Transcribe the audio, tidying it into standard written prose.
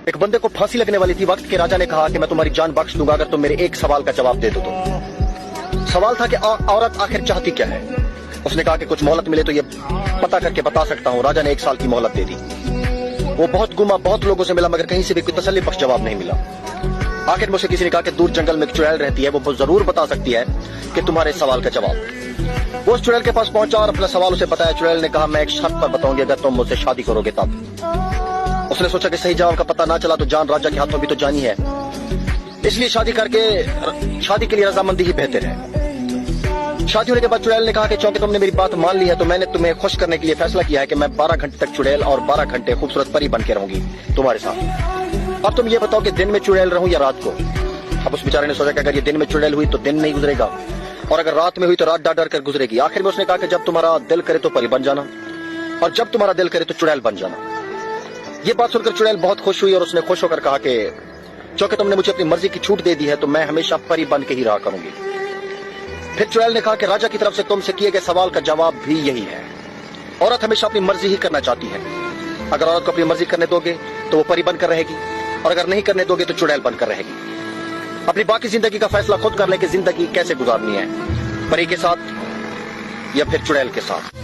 ایک بندے کو پھانسی لگنے والی تھی، وقت کے راجا نے کہا کہ میں تمہاری جان بخش دوں گا اگر تم میرے ایک سوال کا جواب دے دو تو۔ سوال تھا کہ عورت آخر چاہتی کیا ہے؟ اس نے کہا کہ کچھ مہلت ملے تو یہ پتا کر کے بتا سکتا ہوں۔ راجا نے 1 سال کی مہلت دے دی۔ وہ بہت گھوما، بہت لوگوں سے ملا، مگر کہیں سے بھی کوئی تسلی بخش جواب نہیں ملا۔ آخر مجھ سے کسی نے کہا کہ دور جنگل میں ایک چڑیل رہتی ہے، وہ ضرور بتا سکتی ہے کہ تمہارے سوال کا جواب۔ وہ اس چڑیل کے پاس پہنچا اور اپنا سوال اسے بتایا۔ چڑیل نے کہا میں ایک شرط پر بتاؤں گی، اگر تم مجھ سے شادی کرو گے تب۔ اس نے سوچا کہ صحیح جواب کا پتہ نہ چلا تو جان راجا کے ہاتھوں بھی تو جانی ہے، اس لیے شادی کے لیے رضامندی ہی بہتر ہے۔ شادی ہونے کے بعد چڑیل نے کہا کہ چونکہ تم نے میری بات مان لی ہے تو میں نے تمہیں خوش کرنے کے لیے فیصلہ کیا ہے کہ میں 12 گھنٹے تک چڑیل اور 12 گھنٹے خوبصورت پری بن کے رہوں گی تمہارے ساتھ۔ اب تم یہ بتاؤ کہ دن میں چڑیل رہوں یا رات کو؟ اب اس بیچارے نے سوچا کہ اگر یہ دن میں چڑیل ہوئی تو دن نہیں گزرے گا، اور اگر رات میں ہوئی تو رات ڈر ڈر کر گزرے گی۔ آخر میں اس نے کہا کہ جب تمہارا دل کرے تو پری بن جانا، اور جب تمہارا دل کرے تو چڑیل بن جانا۔ یہ بات سن کر چڑیل بہت خوش ہوئی اور اس نے خوش ہو کر کہا کہ چونکہ تم نے مجھے اپنی مرضی کی چھوٹ دے دی ہے تو میں ہمیشہ پری بن کے ہی رہا کروں گی۔ پھر چڑیل نے کہا کہ راجا کی طرف سے تم سے کیے گئے سوال کا جواب بھی یہی ہے، عورت ہمیشہ اپنی مرضی ہی کرنا چاہتی ہے۔ اگر عورت کو اپنی مرضی کرنے دو گے تو وہ پری بن کر رہے گی، اور اگر نہیں کرنے دو گے تو چڑیل بن کر رہے گی۔ اپنی باقی زندگی کا فیصلہ خود کر لیں کہ زندگی کیسے گزارنی ہے، پری کے ساتھ یا پھر چڑیل کے ساتھ۔